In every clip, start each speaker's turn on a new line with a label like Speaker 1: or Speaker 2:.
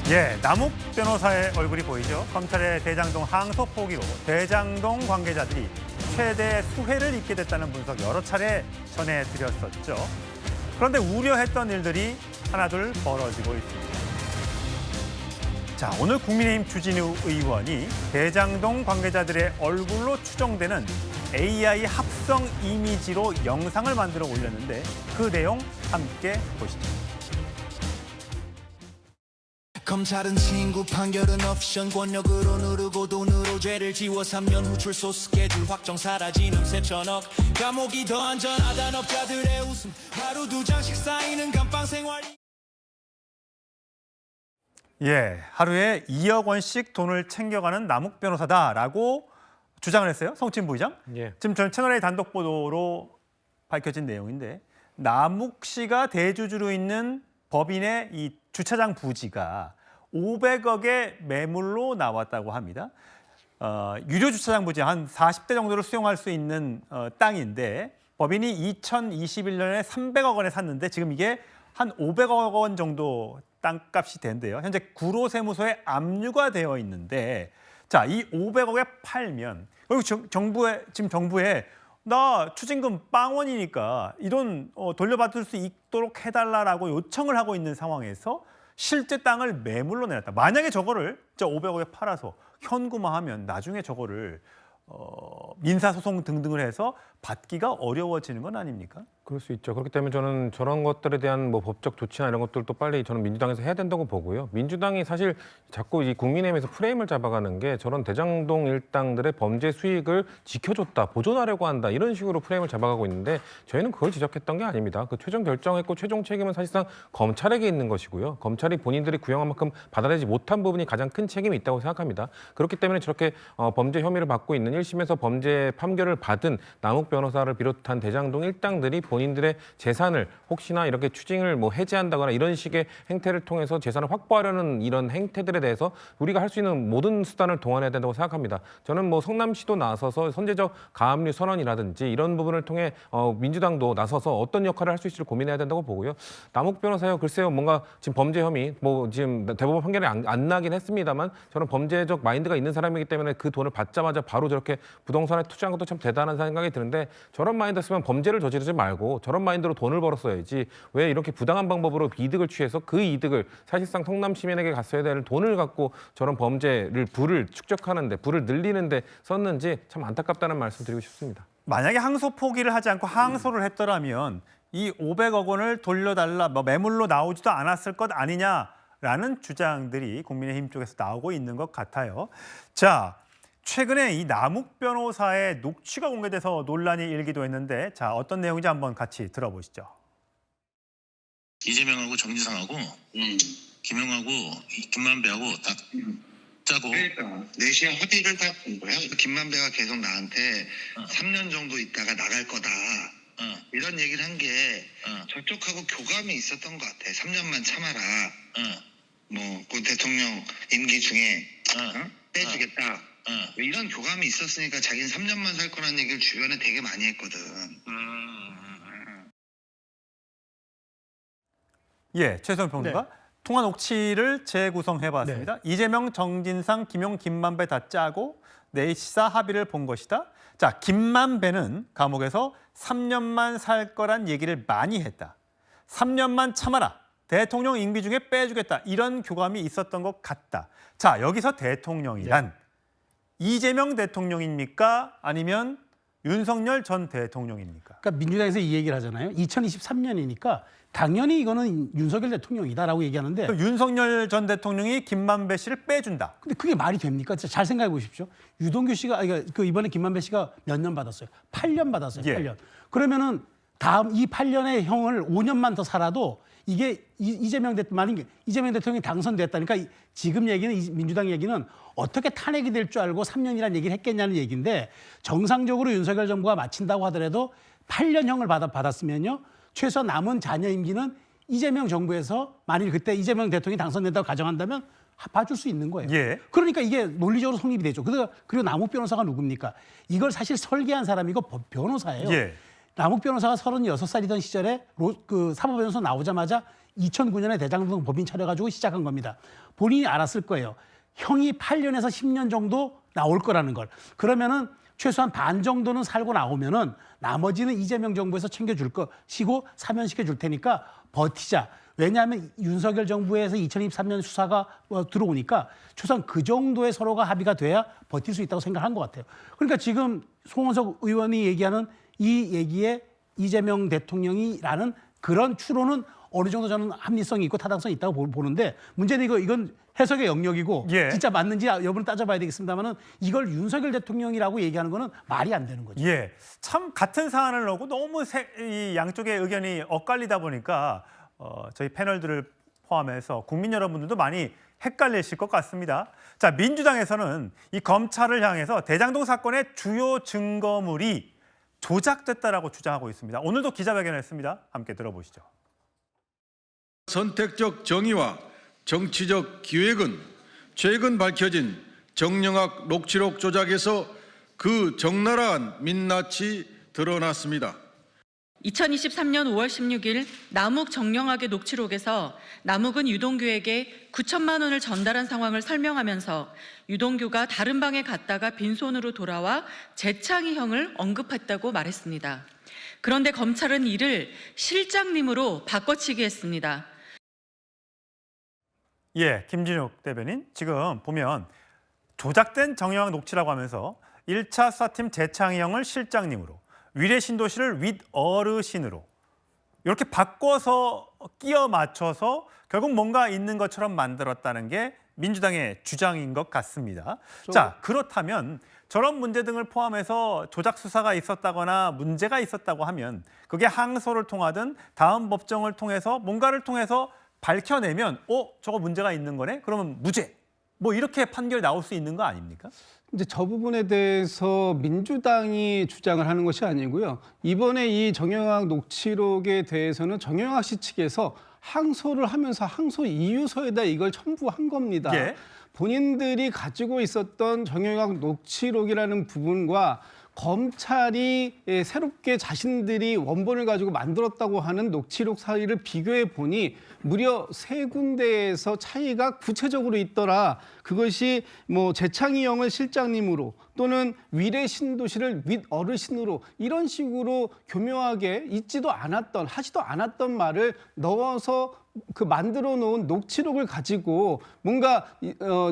Speaker 1: 예, 남욱 변호사의 얼굴이 보이죠. 검찰의 대장동 항소 포기로 대장동 관계자들이 최대 수혜를 입게 됐다는 분석 여러 차례 전해드렸었죠. 그런데 우려했던 일들이 하나둘 벌어지고 있습니다. 자, 오늘 국민의힘 주진우 의원이 대장동 관계자들의 얼굴로 추정되는 AI 합성 이미지로 영상을 만들어 올렸는데 그 내용 함께 보시죠.
Speaker 2: 검찰은 친구 판결은 옵션 권력으로 누르고 돈으로 죄를 지워 3년 후 출소 스케줄 확정 사라지는 세천억 감옥이 더 안전하단 업자들의 웃음 하루 2장씩 쌓이는 감방 생활.
Speaker 1: 예, 하루에 2억 원씩 돈을 챙겨가는 남욱 변호사다라고 주장을 했어요. 성진 부의장.
Speaker 3: 예.
Speaker 1: 지금 전 채널A 단독 보도로 밝혀진 내용인데 남욱 씨가 대주주로 있는 법인의 이 주차장 부지가 500억의 매물로 나왔다고 합니다. 유료 주차장 부지 한 40대 정도를 수용할 수 있는 땅인데 법인이 2021년에 300억 원에 샀는데 지금 이게 한 500억 원 정도 땅값이 된대요. 현재 구로세무서에 압류가 되어 있는데 자, 이 500억에 팔면 그리고 정부에 나 추징금 빵원이니까 이 돈 돌려받을 수 있도록 해달라고 요청을 하고 있는 상황에서 실제 땅을 매물로 내놨다. 만약에 저거를 500억에 팔아서 현금화하면 나중에 저거를 민사소송 등등을 해서 받기가 어려워지는 건 아닙니까?
Speaker 3: 그럴 수 있죠. 그렇기 때문에 저는 저런 것들에 대한 뭐 법적 조치나 이런 것들도 빨리 저는 민주당에서 해야 된다고 보고요. 민주당이 사실 자꾸 이 국민의힘에서 프레임을 잡아가는 게 저런 대장동 일당들의 범죄 수익을 지켜줬다, 보존하려고 한다 이런 식으로 프레임을 잡아가고 있는데 저희는 그걸 지적했던 게 아닙니다. 그 최종 결정했고 최종 책임은 사실상 검찰에게 있는 것이고요. 검찰이 본인들이 구형한 만큼 받아내지 못한 부분이 가장 큰 책임이 있다고 생각합니다. 그렇기 때문에 저렇게 범죄 혐의를 받고 있는 1심에서 범죄 판결을 받은 남욱 변호사를 비롯한 대장동 일당들이 본인들의 재산을 혹시나 이렇게 추징을 뭐 해지한다거나 이런 식의 행태를 통해서 재산을 확보하려는 이런 행태들에 대해서 우리가 할 수 있는 모든 수단을 동원해야 된다고 생각합니다. 저는 뭐 성남시도 나서서 선제적 가압류 선언이라든지 이런 부분을 통해 민주당도 나서서 어떤 역할을 할 수 있을지 고민해야 된다고 보고요. 남욱 변호사요, 글쎄요, 뭔가 지금 범죄 혐의 뭐 지금 대법원 판결이 안 나긴 했습니다만 저는 범죄적 마인드가 있는 사람이기 때문에 그 돈을 받자마자 바로 저렇게 부동산에 투자한 것도 참 대단한 생각이 드는데 저런 마인드였으면 범죄를 저지르지 말고 저런 마인드로 돈을 벌었어야지 왜 이렇게 부당한 방법으로 이득을 취해서 그 이득을 사실상 성남 시민에게 갔어야 될 돈을 갖고 저런 범죄를 부를 축적하는데 부를 늘리는데 썼는지 참 안타깝다는 말씀 드리고 싶습니다.
Speaker 1: 만약에 항소 포기를 하지 않고 항소를 했더라면 이 500억 원을 돌려달라, 매물로 나오지도 않았을 것 아니냐라는 주장들이 국민의힘 쪽에서 나오고 있는 것 같아요. 자, 최근에 이 남욱 변호사의 녹취가 공개돼서 논란이 일기도 했는데 자, 어떤 내용인지 한번 같이 들어보시죠.
Speaker 4: 이재명하고 정지상하고 김용하고 김만배하고 다 짜고
Speaker 5: 그러니까 4시에 합의를 다 본 거야. 김만배가 계속 나한테 3년 정도 있다가 나갈 거다. 이런 얘기를 한 게 저쪽하고 교감이 있었던 것 같아. 3년만 참아라. 뭐 그 대통령 임기 중에 빼주겠다. 이런 교감이 있었으니까 자기는 3년만 살 거라는 얘기를 주변에 되게 많이 했거든.
Speaker 1: 예, 최소영 평론가.
Speaker 6: 네.
Speaker 1: 통화 녹취를 재구성해봤습니다.
Speaker 6: 네.
Speaker 1: 이재명, 정진상, 김용, 김만배 다 짜고 4시사 합의를 본 것이다. 자, 김만배는 감옥에서 3년만 살 거란 얘기를 많이 했다. 3년만 참아라. 대통령 임기 중에 빼주겠다. 이런 교감이 있었던 것 같다. 자, 여기서 대통령이란 이재명 대통령입니까? 아니면 윤석열 전 대통령입니까?
Speaker 6: 그러니까 민주당에서 이 얘기를 하잖아요. 2023년이니까 당연히 이거는 윤석열 대통령이다라고 얘기하는데
Speaker 1: 그럼 윤석열 전 대통령이 김만배 씨를 빼준다.
Speaker 6: 근데 그게 말이 됩니까? 잘 생각해 보십시오. 유동규 씨가 그 이번에 김만배 씨가 몇 년 받았어요? 8년 받았어요.
Speaker 1: 예.
Speaker 6: 8년. 그러면은 다음 이 8년의 형을 5년만 더 살아도 이게 이재명 대통령이 당선됐다니까 지금 얘기는 민주당 얘기는 어떻게 탄핵이 될 줄 알고 3년이라는 얘기를 했겠냐는 얘기인데 정상적으로 윤석열 정부가 마친다고 하더라도 8년형을 받았으면요. 최소 남은 자녀 임기는 이재명 정부에서 만일 그때 이재명 대통령이 당선된다고 가정한다면 봐줄 수 있는 거예요.
Speaker 1: 예.
Speaker 6: 그러니까 이게 논리적으로 성립이 되죠. 그리고 남욱 변호사가 누굽니까? 이걸 사실 설계한 사람이고 변호사예요.
Speaker 1: 예.
Speaker 6: 남욱 변호사가 36살이던 시절에 그 사법연수원 나오자마자 2009년에 대장동 법인 차려가지고 시작한 겁니다. 본인이 알았을 거예요. 형이 8년에서 10년 정도 나올 거라는 걸. 그러면은 최소한 반 정도는 살고 나오면은 나머지는 이재명 정부에서 챙겨줄 것이고 사면시켜 줄 테니까 버티자. 왜냐하면 윤석열 정부에서 2023년 수사가 들어오니까 최소한 그 정도의 서로가 합의가 돼야 버틸 수 있다고 생각한 것 같아요. 그러니까 지금 송원석 의원이 얘기하는 이 얘기에 이재명 대통령이라는 그런 추론은 어느 정도 저는 합리성이 있고 타당성이 있다고 보는데 문제는 이건 해석의 영역이고
Speaker 1: 예.
Speaker 6: 진짜 맞는지 여부는 따져봐야 되겠습니다만은 이걸 윤석열 대통령이라고 얘기하는 거는 말이 안 되는 거죠.
Speaker 1: 예, 참 같은 사안을 놓고 너무 이 양쪽의 의견이 엇갈리다 보니까 저희 패널들을 포함해서 국민 여러분들도 많이 헷갈리실 것 같습니다. 자, 민주당에서는 이 검찰을 향해서 대장동 사건의 주요 증거물이 조작됐다라고 주장하고 있습니다. 오늘도 기자회견했습니다. 함께 들어보시죠.
Speaker 7: 선택적 정의와 정치적 기획은 최근 밝혀진 정영학 녹취록 조작에서 그 적나라한 민낯이 드러났습니다.
Speaker 8: 2023년 5월 16일 남욱 정영학의 녹취록에서 남욱은 유동규에게 9천만 원을 전달한 상황을 설명하면서 유동규가 다른 방에 갔다가 빈손으로 돌아와 재창희 형을 언급했다고 말했습니다. 그런데 검찰은 이를 실장님으로 바꿔치기 했습니다.
Speaker 1: 예, 김진욱 대변인, 지금 보면 조작된 정영학 녹취라고 하면서 1차 수사팀 재창희 형을 실장님으로, 위례 신도시를 윗어르신으로 이렇게 바꿔서 끼워 맞춰서 결국 뭔가 있는 것처럼 만들었다는 게 민주당의 주장인 것 같습니다. 자, 그렇다면 저런 문제 등을 포함해서 조작 수사가 있었다거나 문제가 있었다고 하면 그게 항소를 통하든 다음 법정을 통해서 뭔가를 통해서 밝혀내면 저거 문제가 있는 거네? 그러면 무죄. 뭐 이렇게 판결이 나올 수 있는 거 아닙니까?
Speaker 9: 이제 저 부분에 대해서 민주당이 주장을 하는 것이 아니고요. 이번에 이 정영학 녹취록에 대해서는 정영학 씨 측에서 항소를 하면서 항소 이유서에다 이걸 첨부한 겁니다.
Speaker 1: 예.
Speaker 9: 본인들이 가지고 있었던 정영학 녹취록이라는 부분과 검찰이 새롭게 자신들이 원본을 가지고 만들었다고 하는 녹취록 사이를 비교해 보니 무려 3군데에서 차이가 구체적으로 있더라. 그것이 뭐 재창희 형을 실장님으로 또는 위례 신도시를 윗어르신으로 이런 식으로 교묘하게 있지도 않았던 하지도 않았던 말을 넣어서 그 만들어 놓은 녹취록을 가지고 뭔가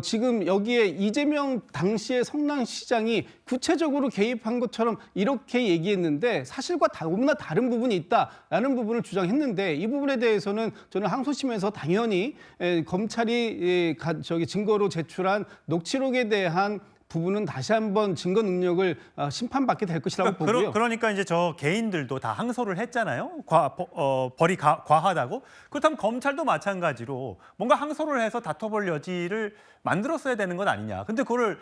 Speaker 9: 지금 여기에 이재명 당시의 성남시장이 구체적으로 개입한 것처럼 이렇게 얘기했는데 사실과 너무나 다른 부분이 있다라는 부분을 주장했는데 이 부분에 대해서는 저는 항소심에서 당연히 검찰이 증거로 제출한 녹취록에 대한 부분은 다시 한번 증거 능력을 심판받게 될 것이라고 보고요.
Speaker 1: 그러니까 이제 저 개인들도 다 항소를 했잖아요. 벌이 과하다고. 그렇다면 검찰도 마찬가지로 뭔가 항소를 해서 다퉈볼 여지를 만들었어야 되는 건 아니냐. 근데 그거를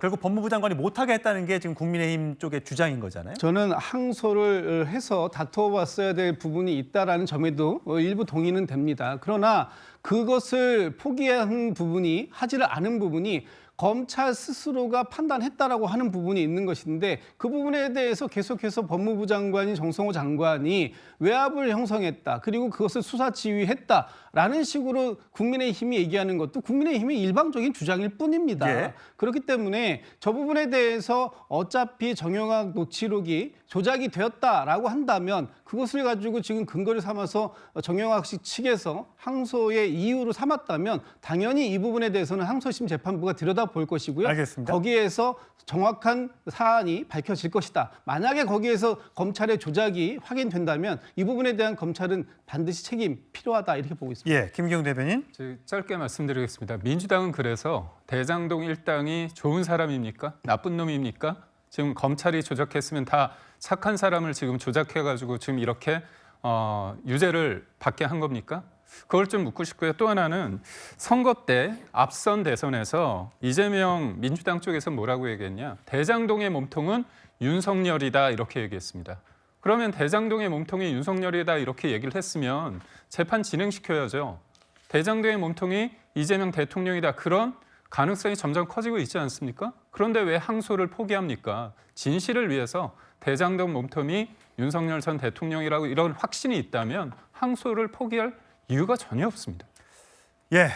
Speaker 1: 결국 법무부 장관이 못하게 했다는 게 지금 국민의힘 쪽의 주장인 거잖아요.
Speaker 9: 저는 항소를 해서 다퉈봤어야 될 부분이 있다라는 점에도 일부 동의는 됩니다. 그러나 그것을 포기한 부분이 하지를 않은 부분이 검찰 스스로가 판단했다라고 하는 부분이 있는 것인데 그 부분에 대해서 계속해서 법무부 장관인 정성호 장관이 외압을 형성했다. 그리고 그것을 수사 지휘했다라는 식으로 국민의힘이 얘기하는 것도 국민의힘의 일방적인 주장일 뿐입니다.
Speaker 1: 예.
Speaker 9: 그렇기 때문에 저 부분에 대해서 어차피 정영학 녹취록이 조작이 되었다라고 한다면 그것을 가지고 지금 근거를 삼아서 정영학 씨 측에서 항소의 이유로 삼았다면 당연히 이 부분에 대해서는 항소심 재판부가 들여다볼 것이고요.
Speaker 1: 알겠습니다.
Speaker 9: 거기에서 정확한 사안이 밝혀질 것이다. 만약에 거기에서 검찰의 조작이 확인된다면 이 부분에 대한 검찰은 반드시 책임 필요하다 이렇게 보고 있습니다.
Speaker 1: 예, 김기용 대변인.
Speaker 10: 짧게 말씀드리겠습니다. 민주당은 그래서 대장동 일당이 좋은 사람입니까? 나쁜 놈입니까? 지금 검찰이 조작했으면 다 착한 사람을 지금 조작해가지고 지금 이렇게 유죄를 받게 한 겁니까? 그걸 좀 묻고 싶고요. 또 하나는 선거 때 앞선 대선에서 이재명 민주당 쪽에서 뭐라고 얘기했냐. 대장동의 몸통은 윤석열이다 이렇게 얘기했습니다. 그러면 대장동의 몸통이 윤석열이다 이렇게 얘기를 했으면 재판 진행시켜야죠. 대장동의 몸통이 이재명 대통령이다. 그런 가능성이 점점 커지고 있지 않습니까? 그런데 왜 항소를 포기합니까? 진실을 위해서 대장동 몸통이 윤석열 전 대통령이라고 이런 확신이 있다면 항소를 포기할 이유가 전혀 없습니다.
Speaker 1: 예,